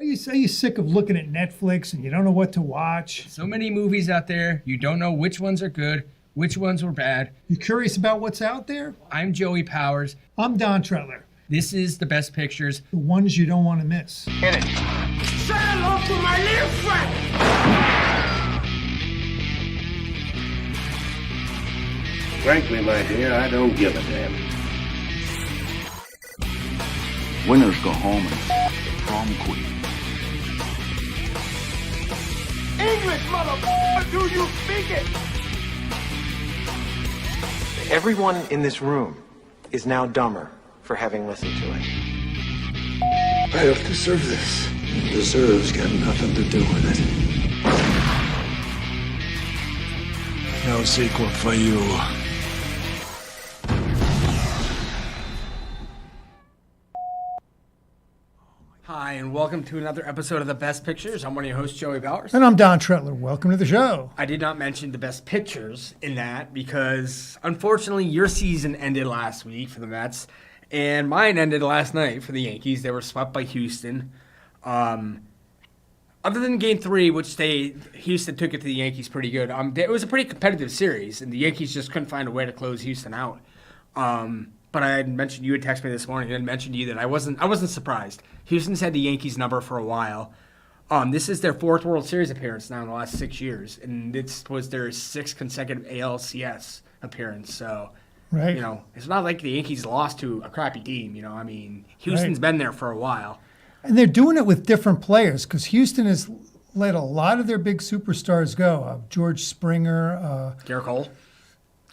you sick of looking at Netflix and you don't know what to watch? So many movies out there, you don't know which ones are good, which ones were bad. You curious about what's out there? I'm Joey Powers. I'm Don Tretler. This is The Best Pictures. The ones you don't want to miss. Hit it. Say hello to my little friend. Frankly, my dear, I don't give a damn. Winners go home and the prom queen. English, motherfucker, do you speak it? Everyone in this room is now dumber for having listened to it. I don't deserve this. Deserves got nothing to do with it. No sequel for you. Hi, and welcome to another episode of The Best Pictures. I'm one of your hosts, Joey Powers. And I'm Don Tretler. Welcome to the show. I did not mention The Best Pictures in that because, unfortunately, your season ended last week for the Mets, and mine ended last night for the Yankees. They were swept by Houston. Other than Game 3, which Houston took it to the Yankees pretty good. It was a pretty competitive series, and the Yankees just couldn't find a way to close Houston out. But I had mentioned, you had texted me this morning and mentioned to you that I wasn't surprised. Houston's had the Yankees number for a while. This is their fourth World Series appearance now in the last 6 years, and this was their sixth consecutive ALCS appearance. So, Right. you know, it's not like the Yankees lost to a crappy team. You know, I mean, Houston's been there for a while. And they're doing it with different players because Houston has let a lot of their big superstars go. George Springer. Garrett Cole.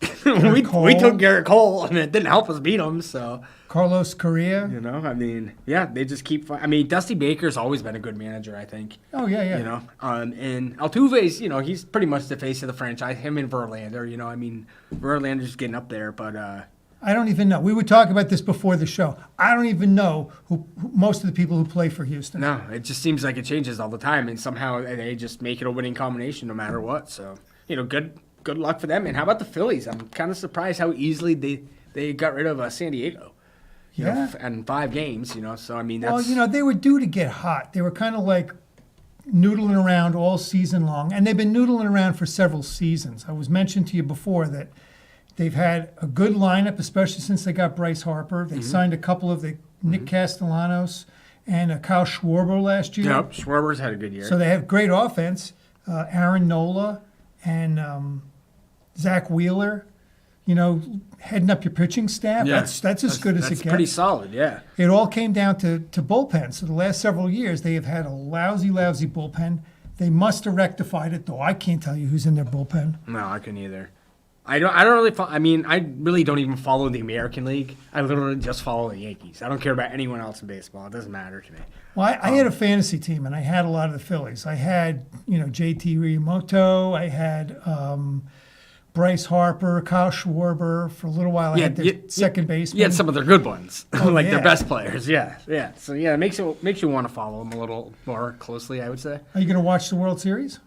Cole. We took Garrett Cole, and it didn't help us beat him. So, Carlos Correa. you know, I mean, yeah, they just keep. I mean, Dusty Baker's always been a good manager, I think. Oh, yeah. You know, and Altuve's, you know, he's pretty much the face of the franchise. Him and Verlander, you know, I mean, Verlander's getting up there, but I don't even know. We would talk about this before the show. I don't even know who most of the people who play for Houston. no, it just seems like it changes all the time, and somehow they just make it a winning combination no matter what. So, you know, good luck for them. And how about the Phillies? I'm kind of surprised how easily they got rid of San Diego. You know, and 5 games, you know. So, I mean, that's... Well, you know, they were due to get hot. They were kind of like noodling around all season long, and they've been noodling around for several seasons. I was mentioned to you before that they've had a good lineup, especially since they got Bryce Harper. They signed a couple of Nick Castellanos and Kyle Schwarber last year. Yep, Schwarber's had a good year. So they have great offense. Aaron Nola and Zach Wheeler, you know, heading up your pitching staff. Yeah. That's as good as it That's gets. pretty solid, yeah. It all came down to bullpen. So the last several years, they have had a lousy bullpen. They must have rectified it, though. I can't tell you who's in their bullpen. No, I couldn't either. I don't really. I really don't even follow the American League. I literally just follow the Yankees. I don't care about anyone else in baseball. It doesn't matter to me. Well, I had a fantasy team, and I had a lot of the Phillies. I had, you know, JT Realmuto. I had Bryce Harper, Kyle Schwarber. For a little while, I had their second baseman. You had some of their good ones, like yeah. their best players. Yeah. So yeah, it makes you want to follow them a little more closely, I would say. Are you going to watch the World Series?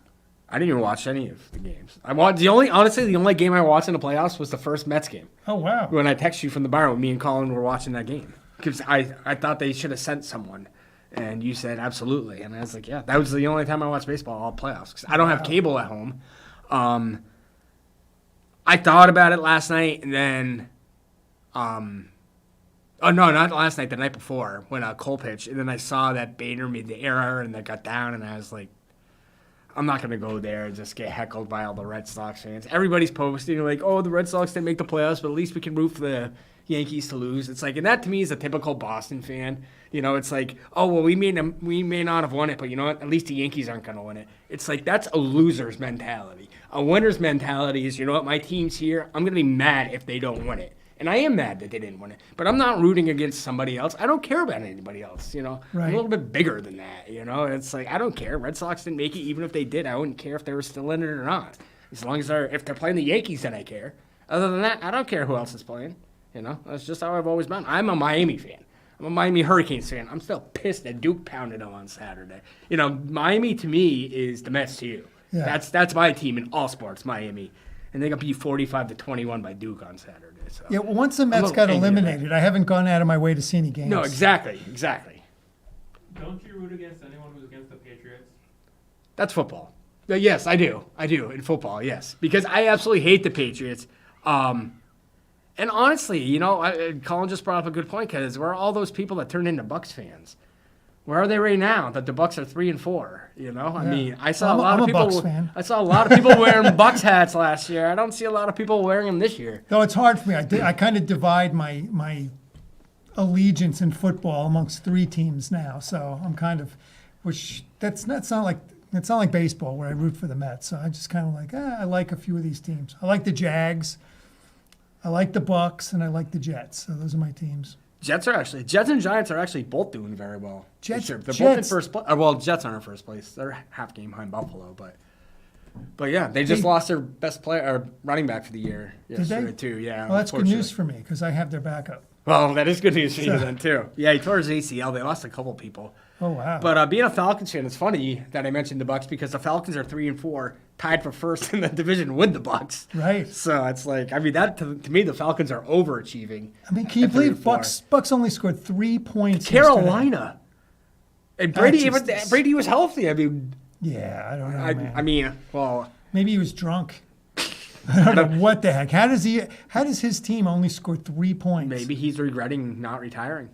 I didn't even watch any of the games. I watched the only game I watched in the playoffs was the first Mets game. Oh, wow. When I texted you from the bar when me and Colin were watching that game, because I thought they should have sent someone, and you said absolutely, and I was like, yeah, that was the only time I watched baseball all playoffs because I don't have cable at home. I thought about it last night, and then, oh no, not last night, the night before when Cole pitched, and then I saw that Bader made the error and that got down, and I was like, I'm not going to go there and just get heckled by all the Red Sox fans. Everybody's posting like, oh, the Red Sox didn't make the playoffs, but at least we can root for the Yankees to lose. It's like, and that to me is a typical Boston fan. You know, it's like, oh, well, we may not have won it, but you know what? At least the Yankees aren't going to win it. It's like, that's a loser's mentality. A winner's mentality is, you know what? My team's here. I'm going to be mad if they don't win it. And I am mad that they didn't win it. But I'm not rooting against somebody else. I don't care about anybody else, you know. Right. I'm a little bit bigger than that, you know. It's like, I don't care. Red Sox didn't make it. Even if they did, I wouldn't care if they were still in it or not. As long as if they're playing the Yankees, then I care. Other than that, I don't care who else is playing. You know, that's just how I've always been. I'm a Miami fan. I'm a Miami Hurricanes fan. I'm still pissed that Duke pounded them on Saturday. You know, Miami to me is the Mets to you. Yeah. That's my team in all sports, Miami. And they got beat 45-21 by Duke on Saturday. So. Yeah, well, once the Mets got eliminated, I haven't gone out of my way to see any games. No, exactly. Don't you root against anyone who's against the Patriots? That's football. Yes, I do. I do in football. Yes, because I absolutely hate the Patriots. And honestly, Colin just brought up a good point because where are all those people that turned into Bucks fans? Where are they right now? That the Bucks are 3-4. I mean, I saw a lot I'm of a people. Bucks fan. I saw a lot of people wearing Bucks hats last year. I don't see a lot of people wearing them this year. No, it's hard for me. I kind of divide my allegiance in football amongst three teams now. So I'm kind of, it's not like baseball where I root for the Mets. So I just kind of like, I like a few of these teams. I like the Jags, I like the Bucks, and I like the Jets. So those are my teams. Jets and Giants are actually both doing very well. Jets- They're both in Jets- first place. Well, Jets aren't in first place. They're half game behind Buffalo, but yeah, they just lost their best player or running back for the year yesterday too. Yeah, Well, that's good unfortunately. news for me because I have their backup. Well, that is good news for you then too. Yeah, he tore his ACL. They lost a couple people. Oh, wow. But being a Falcons fan, it's funny that I mentioned the Bucks because the Falcons are 3-4, tied for first in the division with the Bucks. Right. So it's like, I mean, that to me, the Falcons are overachieving. I mean, can you at believe 3-4. Bucks only scored 3 points? Carolina. And Brady, just- Brady was healthy. I mean, yesterday? Yeah, I don't know, man. I mean, well, Maybe he was drunk. I don't know what the heck. How does his team only score 3 points? maybe he's regretting not retiring.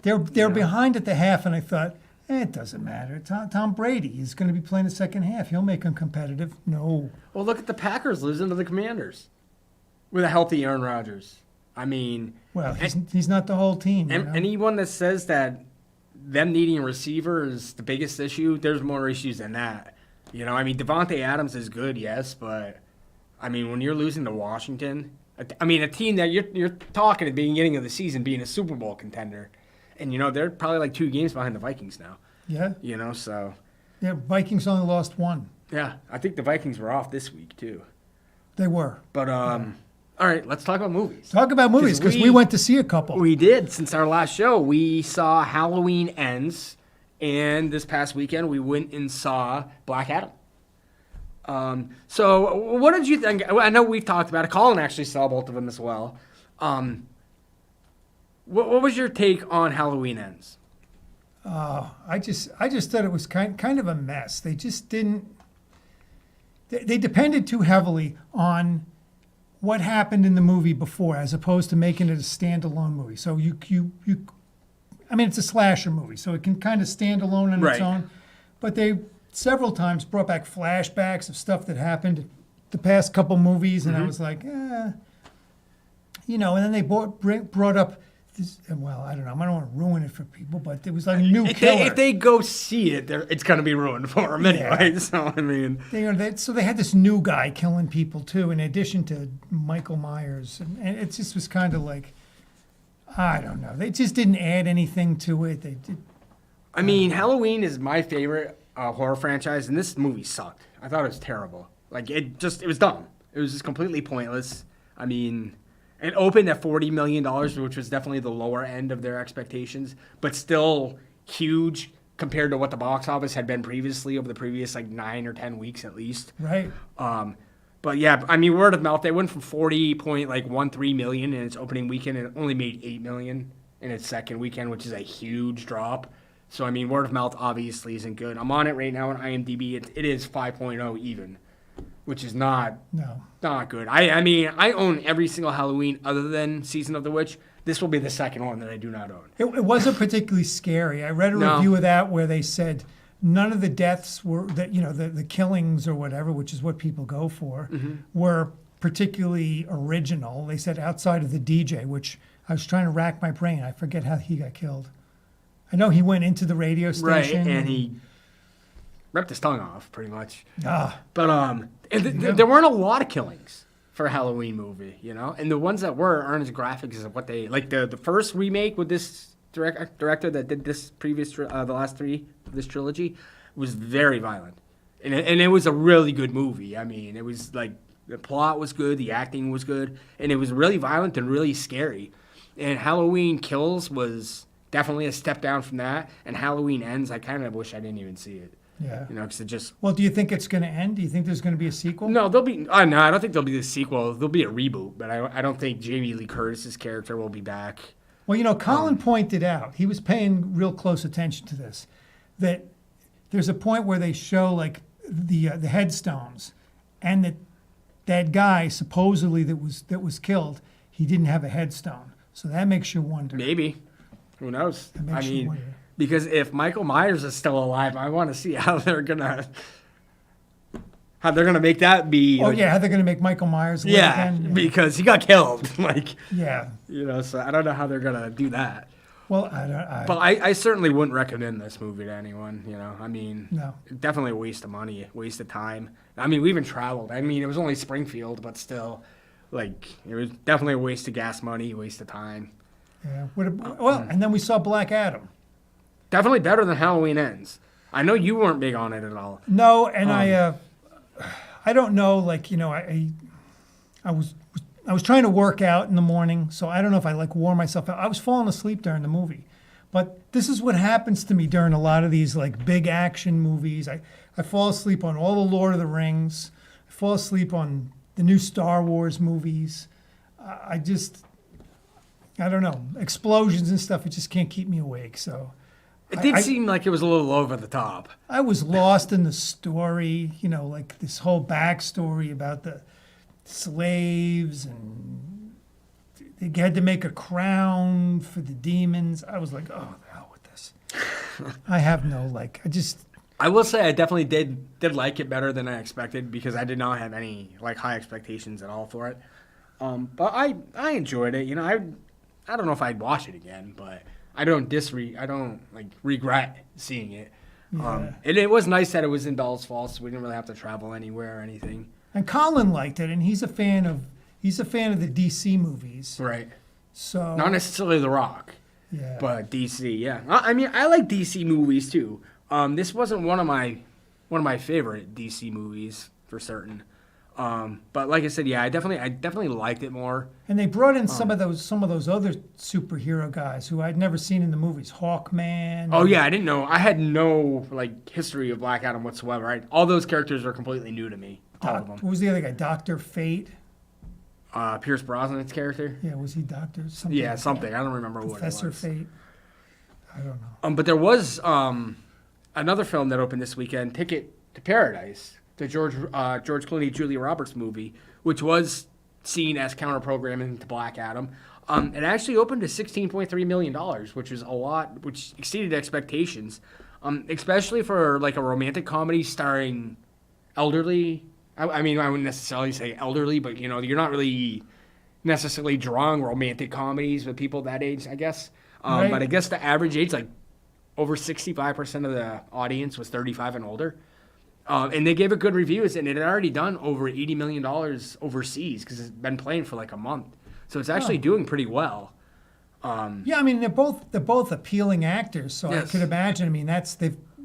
They're behind at the half, and I thought, it doesn't matter. Tom Brady is going to be playing the second half. He'll make them competitive. No. Well, look at the Packers losing to the Commanders with a healthy Aaron Rodgers. I mean, Well, he's not the whole team. you know? anyone that says that them needing a receiver is the biggest issue, there's more issues than that. I mean, Devontae Adams is good, yes, but I mean, when you're losing to Washington, I mean, a team that you're talking at the beginning of the season being a Super Bowl contender, and they're probably like 2 games behind the Vikings now. Yeah. So Yeah, Vikings only lost 1. yeah, I think the Vikings were off this week too. They were. But all right, let's talk about movies. Talk about movies, because we went to see a couple. We did. Since our last show, we saw Halloween Ends, and this past weekend we went and saw Black Adam. So what did you think? I know we've talked about it. Colin actually saw both of them as well. What was your take on Halloween Ends? I just thought it was kind of a mess. They just didn't. They depended too heavily on what happened in the movie before, as opposed to making it a standalone movie. So I mean, it's a slasher movie, so it can kind of stand alone on Right. its own. But they several times brought back flashbacks of stuff that happened the past couple movies, and I was like, And then they brought up. Well, I don't know. I don't want to ruin it for people, but it was like a new killer. If they go see it, it's going to be ruined for them anyway. Yeah. So, I mean. So they had this new guy killing people, too, in addition to Michael Myers. And it just was kind of like, I don't know. They just didn't add anything to it. They did. I mean, Halloween is my favorite horror franchise, and this movie sucked. I thought it was terrible. Like, it was dumb. It was just completely pointless. I mean, it opened at $40 million, which was definitely the lower end of their expectations, but still huge compared to what the box office had been previously over the previous, 9 or 10 weeks at least. Right. But yeah, I mean, word of mouth, they went from 40.13 million in its opening weekend and it only made 8 million in its second weekend, which is a huge drop. So, I mean, word of mouth obviously isn't good. I'm on it right now on IMDb. It is 5.0 even, which is not good. I mean, I own every single Halloween other than Season of the Witch. This will be the second one that I do not own. It wasn't particularly scary. I read a No. review of that where they said none of the deaths were, the killings or whatever, which is what people go for, were particularly original. They said outside of the DJ, which I was trying to rack my brain. I forget how he got killed. I know he went into the radio station. Right, and he ripped his tongue off, pretty much. Ah, But there weren't a lot of killings for a Halloween movie, and the ones that aren't as graphic as what they like. The first remake with this director that did this previous the last 3 of this trilogy was very violent, and it was a really good movie. I mean, it was like the plot was good, the acting was good, and it was really violent and really scary. And Halloween Kills was definitely a step down from that, and Halloween Ends, I kind of wish I didn't even see it. yeah. Because it just. Well, do you think it's going to end? Do you think there's going to be a sequel? No, there'll be. No, I don't think there'll be a sequel. There'll be a reboot, but I don't think Jamie Lee Curtis's character will be back. Well, Colin pointed out, he was paying real close attention to this, that there's a point where they show like the headstones, and that guy supposedly that was killed, he didn't have a headstone. So that makes you wonder. Maybe. Who knows? That makes I you mean, wonder. because if Michael Myers is still alive, I want to see how they're gonna make that be. Oh like- yeah, how they're gonna make Michael Myers live Yeah, again? because he got killed. Like, Yeah. so I don't know how they're gonna do that. Well, I don't. But I certainly wouldn't recommend this movie to anyone. I mean, No. definitely a waste of money, a waste of time. I mean, we even traveled. I mean, it was only Springfield, but still, like, it was definitely a waste of gas money, a waste of time. Yeah. Well, and then we saw Black Adam. Definitely better than Halloween Ends. I know you weren't big on it at all. No, and I don't know. Like I was trying to work out in the morning, so I don't know if I like wore myself out. I was falling asleep during the movie, but this is what happens to me during a lot of these like big action movies. I fall asleep on all the Lord of the Rings. I fall asleep on the new Star Wars movies. I don't know, explosions and stuff. It just can't keep me awake. So. It did seem like it was a little over the top. I was lost in the story, like this whole backstory about the slaves, and they had to make a crown for the demons. I was like, oh, the hell with this. I have no, I will say I definitely did like it better than I expected because I did not have any like high expectations at all for it. But I enjoyed it. I don't know if I'd watch it again, but I don't regret seeing it. And it was nice that it was in Bell's Falls, so we didn't really have to travel anywhere or anything. And Colin liked it, and he's a fan of the DC movies. Right. So Not necessarily The Rock, yeah. but DC. Yeah. I mean, I like DC movies too. This wasn't one of my favorite DC movies for certain. But like I said, yeah, I definitely liked it more. And they brought in some of those other superhero guys who I'd never seen in the movies. Hawkman. Oh yeah, I didn't know. I had no like history of Black Adam whatsoever. Right? All those characters are completely new to me. All of What them. was the other guy? Dr. Fate. Pierce Brosnan's character. Yeah, was he Doctor? Something Yeah, like something. that. I don't remember what it Professor was. Fate. I don't know. But there was another film that opened this weekend, Ticket to Paradise, the George Clooney, Julia Roberts movie, which was seen as counter-programming to Black Adam. It actually opened to $16.3 million, which is a lot, which exceeded expectations, especially for like a romantic comedy starring elderly. I mean, I wouldn't necessarily say elderly, but you're not really necessarily drawing romantic comedies with people that age, I guess. Right. But I guess the average age, like over 65% of the audience was 35 and older. And they gave it good reviews, and it had already done over $80 million overseas because it's been playing for like a month. So it's actually doing pretty well. Yeah, I mean they're both appealing actors, so Yes. I could imagine. I mean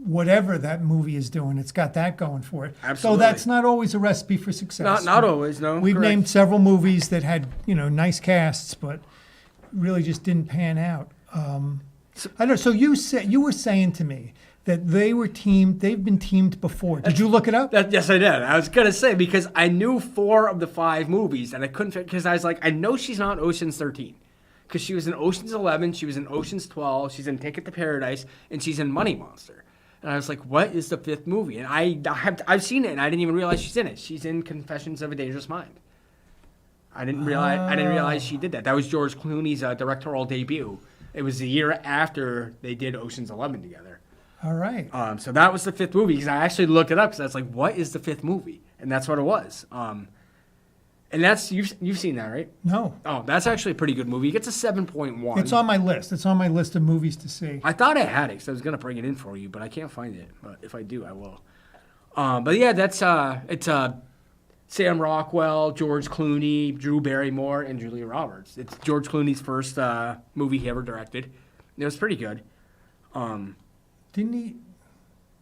whatever that movie is doing, it's got that going for it. Absolutely. So that's not always a recipe for success. Not always, no. We've correct. named several movies that had nice casts, but really just didn't pan out. I don't know. So you were saying to me that they've been teamed before. Did you look it up? Yes, I did. I was going to say, because I knew 4 of the 5 movies, and I couldn't fit, because I was like, I know she's not Ocean's 13. Because she was in Ocean's 11, she was in Ocean's 12, she's in Ticket to Paradise, and she's in Money Monster. And I was like, what is the 5th movie? And I've seen it, and I didn't even realize she's in it. She's in Confessions of a Dangerous Mind. I didn't realize she did that. That was George Clooney's directorial debut. It was the year after they did Ocean's 11 together. All right. So that was the 5th movie, because I actually looked it up because I was like, what is the 5th movie? And that's what it was. And that's you've seen that, right? No. Oh, that's actually a pretty good movie. It gets a 7.1. It's on my list. It's on my list of movies to see. I thought I had it because I was gonna bring it in for you, but I can't find it. But if I do, I will. But yeah, that's it's Sam Rockwell, George Clooney, Drew Barrymore, and Julia Roberts. It's George Clooney's first movie he ever directed. It was pretty good. Didn't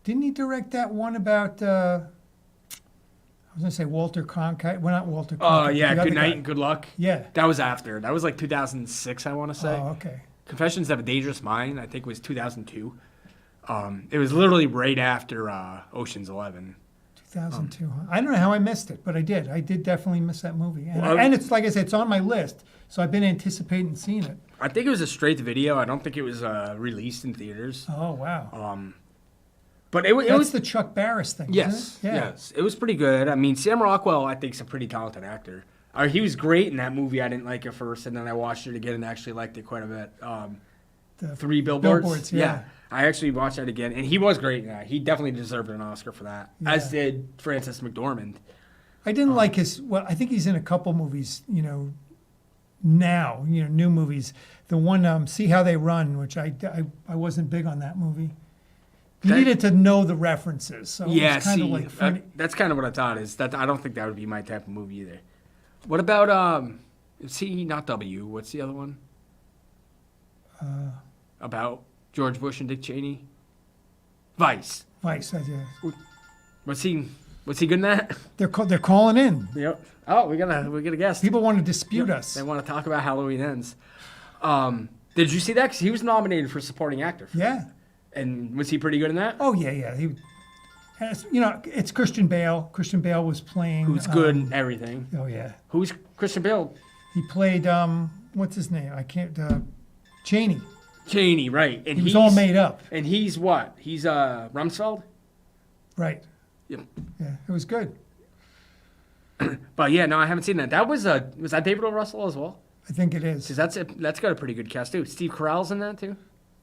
he direct that one about? I was gonna say Walter Cronkite. Well, not Walter Cronkite. Oh yeah, the other Good Night guy. and Good Luck. Yeah. That was after. That was like 2006, I want to say. Oh, okay. Confessions of a Dangerous Mind, I think, was 2002. It was literally right after Ocean's 11. 2002. Huh? I don't know how I missed it, but I did. I did definitely miss that movie. And, Well, and it's like I said, it's on my list, so I've been anticipating seeing it. I think it was a straight to video. I don't think it was released in theaters. Oh wow. But it That's was the Chuck Barris thing. yes, Isn't it? Yeah. yes, it was pretty good. I mean, Sam Rockwell, I think, is a pretty talented actor. He was great in that movie. I didn't like it first, and then I watched it again and actually liked it quite a bit. The 3 Billboards. Billboards, yeah. I actually watched that again, and he was great in that. He definitely deserved an Oscar for that, as Yeah. did Frances McDormand. I didn't like his. Well, I think he's in a couple movies. Now new movies. The one See How They Run, which I wasn't big on that movie. You That- needed to know the references, so Yeah, it was kind see, of like funny. that's kind of what I thought. Is that I don't think that would be my type of movie either. What about C, not W? What's the other one? About George Bush and Dick Cheney. Vice. Vice. Was he good in that? They're calling in. Yep. Oh, we got a guest. People want to dispute us. They want to talk about Halloween Ends. Did you see that? 'Cause he was nominated for supporting actor. Yeah. And was he pretty good in that? Oh yeah. He has, it's Christian Bale. Christian Bale was playing. Who's good in everything? Oh yeah. Who's Christian Bale? He played what's his name? I can't. Cheney. Cheney, right? And He was all made up. And he's what? He's Rumsfeld. Right. Yep. Yeah. It was good. But yeah, no, I haven't seen that. That was that David O. Russell as well? I think it is. Because that's got a pretty good cast too. Steve Carell's in that too.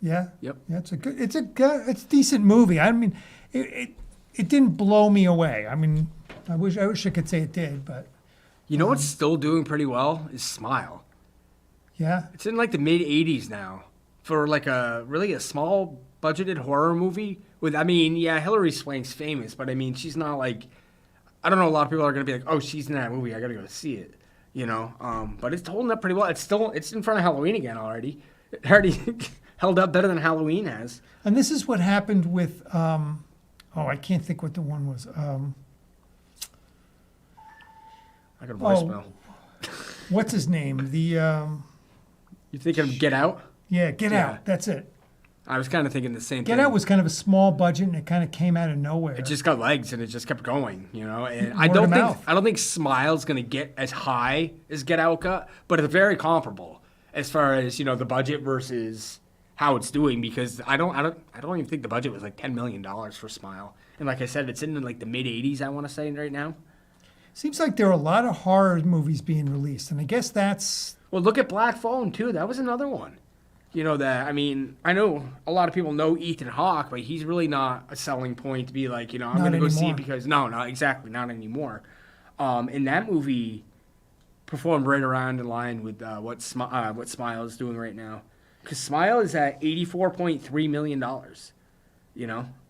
Yeah. Yep. Yeah, it's a decent movie. I mean, it didn't blow me away. I mean, I wish I could say it did, but You know what's still doing pretty well is Smile. yeah. It's in like the mid 80s now for like a small budgeted horror movie with, I mean, yeah, Hilary Swank's famous, but I mean, she's not like, I don't know, a lot of people are going to be like, oh, she's in that movie, I got to go see it, but it's holding up pretty well. It's in front of Halloween again already. It already held up better than Halloween has. And this is what happened with I can't think what the one was. I got a voicemail. What's his name? The You thinking of Get Out? Get Yeah. Out. That's it. I was kind of thinking the same thing. Get Out was kind of a small budget, and it kind of came out of nowhere. It just got legs and it just kept going, And Word of mouth. I don't think Smile's gonna get as high as Get Out got, but it's very comparable as far as the budget versus how it's doing. Because I don't even think the budget was like $10 million for Smile, and like I said, it's in like the mid 80s. I want to say right now. Seems like there are a lot of horror movies being released, and I guess that's Well, look at Black Phone too. That was another one. I mean, I know a lot of people know Ethan Hawke, but he's really not a selling point to be like, I'm Not going to go see anymore. it because not exactly, not anymore. And that movie performed right around in line with what Smile is doing right now, because Smile is at $84.3 million.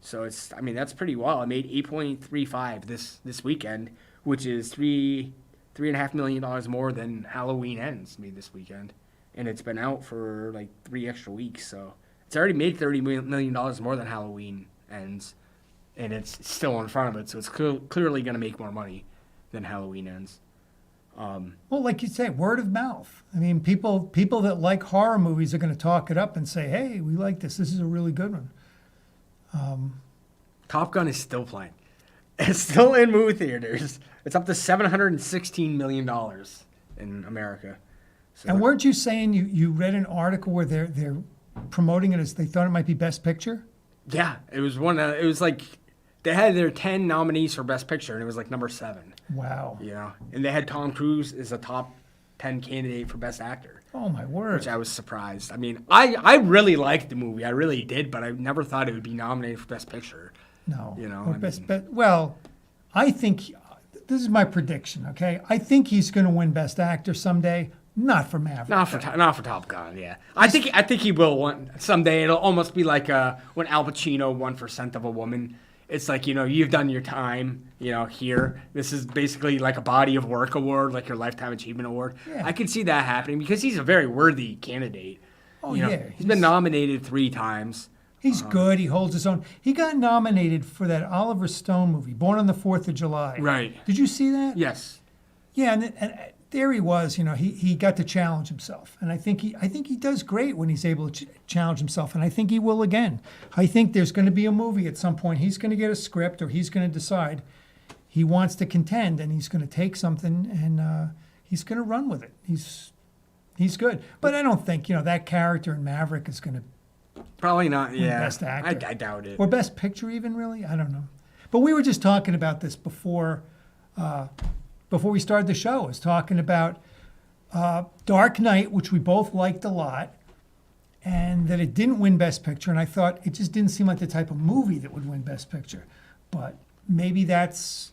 So that's pretty well. It made 8.35 this weekend, which is $3.5 million more than Halloween Ends made this weekend. And it's been out for like 3 extra weeks, so it's already made $30 million more than Halloween Ends, and it's still in front of it, so it's clearly going to make more money than Halloween Ends. well, like you say, word of mouth. I mean, people that like horror movies are going to talk it up and say, "Hey, we like this. This is a really good one." Top Gun is still playing. It's still in movie theaters. It's up to $716 million in America. So And weren't you saying you read an article where they're promoting it as they thought it might be Best Picture? yeah, it was it was like they had their 10 nominees for Best Picture, and it was like number 7. Wow. And they had Tom Cruise as a top 10 candidate for Best Actor, Oh my word. which I was surprised. I mean, I really liked the movie, I really did, but I never thought it would be nominated for Best Picture. No. I Or best, mean- bet well, I think this is my prediction. Okay, I think he's going to win Best Actor someday. Not for Maverick. Not for Top Gun, yeah. I think he will win someday. It'll almost be like when Al Pacino won for Scent of a Woman. It's like, you've done your time, here. This is basically like a body of work award, like your Lifetime Achievement Award. Yeah. I could see that happening because he's a very worthy candidate. Oh, You know, yeah, he's been nominated 3 times. He's good. He holds his own. He got nominated for that Oliver Stone movie, Born on the 4th of July. Right. Did you see that? Yes. Yeah, and there he was. He got to challenge himself, and I think he does great when he's able to challenge himself, and I think he will again. I think there's going to be a movie at some point. He's going to get a script, or he's going to decide he wants to contend, and he's going to take something and he's going to run with it. He's good, but I don't think that character in Maverick is going to Probably not. Yeah, Best Actor. I doubt it. Or Best Picture even, really? I don't know. But we were just talking about this before we started the show. I was talking about Dark Knight, which we both liked a lot, and that it didn't win Best Picture. And I thought it just didn't seem like the type of movie that would win Best Picture. But maybe that's,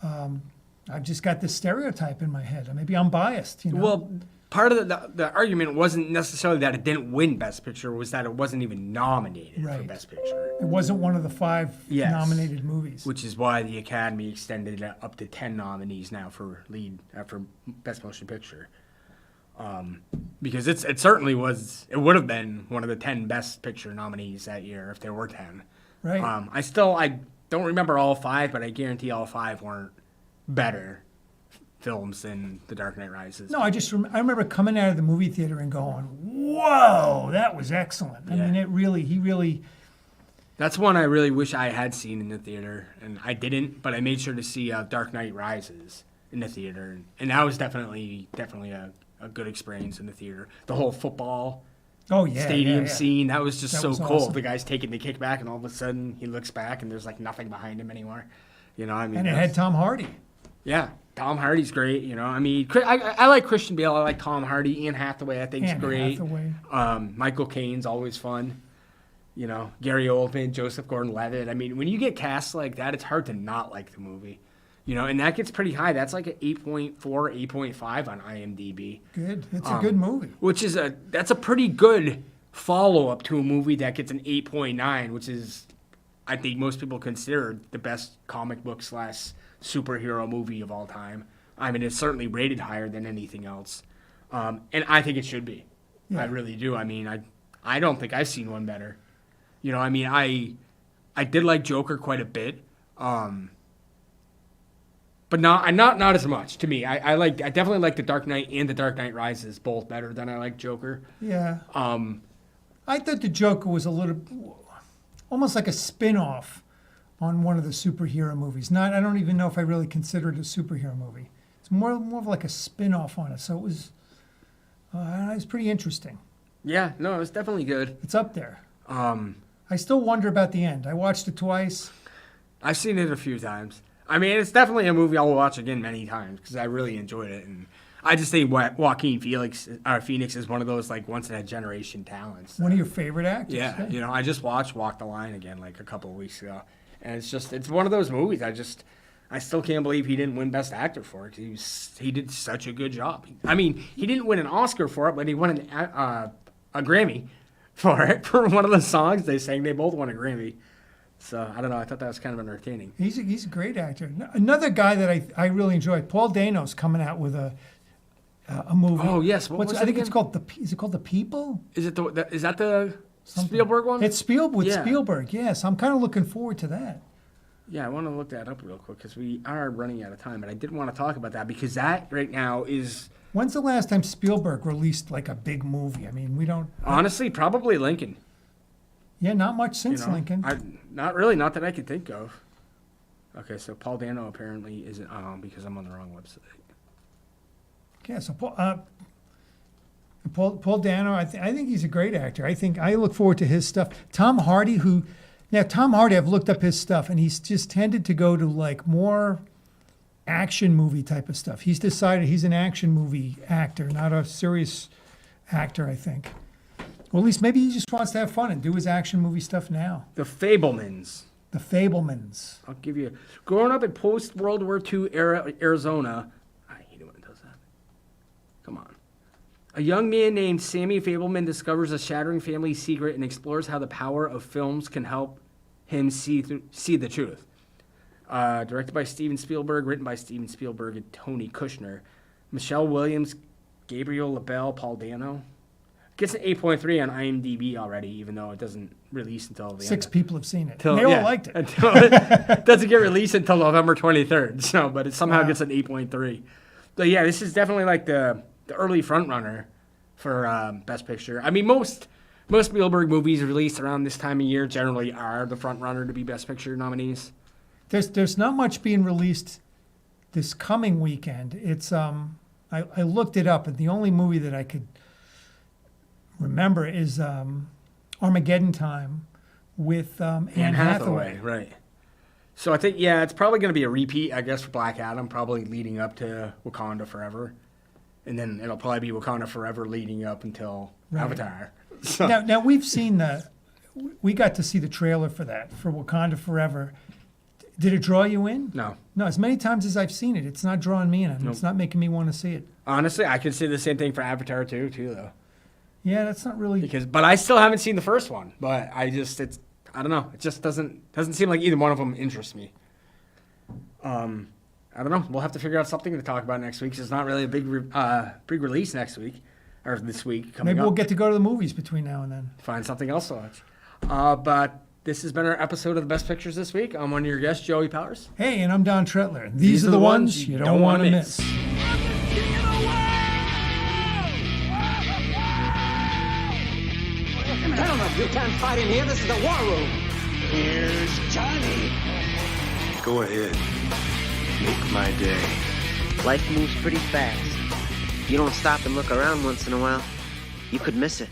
I've just got this stereotype in my head. Or maybe I'm biased, you know? Well, part of the argument wasn't necessarily that it didn't win Best Picture, was that it wasn't even nominated for Right. Best Picture. It wasn't one of the 5 Yes. nominated movies. Which is why the Academy extended it up to 10 nominees now for for Best Motion Picture. Because it certainly it would have been one of the 10 Best Picture nominees that year if there were 10. Right. I don't remember all 5, but I guarantee all 5 weren't better films than The Dark Knight Rises. No, I remember coming out of the movie theater and going, "Whoa, that was excellent." I Yeah. mean, he really. That's one I really wish I had seen in the theater, and I didn't. But I made sure to see Dark Knight Rises in the theater, and that was definitely a good experience in the theater. The whole football Oh yeah, stadium yeah. scene, that was just That so was cool. awesome. The guy's taking the kickback, and all of a sudden he looks back, and there's like nothing behind him anymore. You know, I mean, And it that's- had Tom Hardy. Yeah, Tom Hardy's great. You know, I mean, I like Christian Bale. I like Tom Hardy. Ian Hathaway, I think, is Anne great. Hathaway. Michael Caine's always fun. You know, Gary Oldman, Joseph Gordon-Levitt. I mean, when you get cast like that, it's hard to not like the movie. You know, and that gets pretty high. That's like an 8.4, 8.5 on IMDb, Good. It's a good movie. which is that's a pretty good follow-up to a movie that gets an 8.9, which is, I think most people consider the best comic book / superhero movie of all time. I mean, it's certainly rated higher than anything else, and I think it should be. Yeah. I really do. I mean, I don't think I've seen one better. You know, I mean, I did like Joker quite a bit, but not as much to me. I definitely like The Dark Knight and The Dark Knight Rises both better than I like Joker. Yeah. I thought the Joker was a little, almost like a spin-off on one of the superhero movies. I don't even know if I really consider it a superhero movie. It's more of like a spin-off on it. So it was pretty interesting. Yeah, no, it was definitely good. It's up there. I still wonder about the end. I watched it twice. I've seen it a few times. I mean, it's definitely a movie I'll watch again many times because I really enjoyed it, and I just think Joaquin Phoenix is one of those like once in a generation talents. One of your favorite actors. Yeah, you know, I just watched Walk the Line again like a couple of weeks ago, and it's one of those movies I still can't believe he didn't win Best Actor for it. 'Cause he did such a good job. I mean, he didn't win an Oscar for it, but he won a Grammy for it for one of the songs they sang. They both won a Grammy. So I don't know. I thought that was kind of entertaining. He's a great actor. Another guy that I really enjoy, Paul Dano's coming out with a movie. Oh yes, what was I it think it's again? called is it called The People? Is it is that the Spielberg one? It's Spielberg. Yeah. Spielberg. Yes, I'm kind of looking forward to that. Yeah, I want to look that up real quick because we are running out of time, but I did want to talk about that because that right now is When's the last time Spielberg released like a big movie? I mean, we don't. honestly probably Lincoln. Yeah, not much You since know? Lincoln. Not really, not that I could think of. Okay, so Paul Dano apparently isn't because I'm on the wrong website. Yeah, so Paul Dano, I think he's a great actor. I look forward to his stuff. Tom Hardy, I've looked up his stuff, and he's just tended to go to like more action movie type of stuff. He's decided he's an action movie actor, not a serious actor, I think. Or at least maybe he just wants to have fun and do his action movie stuff now. The Fablemans. The Fablemans. I'll give you. Growing up in post-World War II era Arizona, I hate it when it does that. Come on. A young man named Sammy Fableman discovers a shattering family secret and explores how the power of films can help him see the truth. Directed by Steven Spielberg, written by Steven Spielberg and Tony Kushner. Michelle Williams, Gabriel LaBelle, Paul Dano. Gets an 8.3 on IMDb already, even though it doesn't release until the 6 end. people have seen it. And they all liked it. Until it doesn't get released until November 23rd. So, but it somehow gets an 8.3. But yeah, this is definitely like the early front runner for Best Picture. I mean, most Spielberg movies released around this time of year generally are the front runner to be Best Picture nominees. There's not much being released this coming weekend. It's I looked it up, and the only movie that I could remember is Armageddon Time with Anne Hathaway. Right. So I think, yeah, it's probably going to be a repeat, I guess, for Black Adam, probably leading up to Wakanda Forever. And then it'll probably be Wakanda Forever leading up until Avatar. So, Now we've seen we got to see the trailer for that, for Wakanda Forever. Did it draw you in? no. No, as many times as I've seen it, it's not drawing me in. It's not making me want to see it. Honestly, I could say the same thing for Avatar too, though. Yeah, that's not really. But I still haven't seen the first one. But I don't know. It just doesn't seem like either one of them interests me. I don't know. We'll have to figure out something to talk about next week. 'Cause it's not really a big release next week or this week coming Maybe up. we'll get to go to the movies between now and then. Find something else to watch. But this has been our episode of the Best Pictures this week. I'm one of your guests, Joey Powers. Hey, and I'm Don Tretler. These are the ones you don't want to miss. Gentlemen, you can't fight in here. This is the war room. Here's Johnny. Go ahead. Make my day. Life moves pretty fast. If you don't stop and look around once in a while, you could miss it.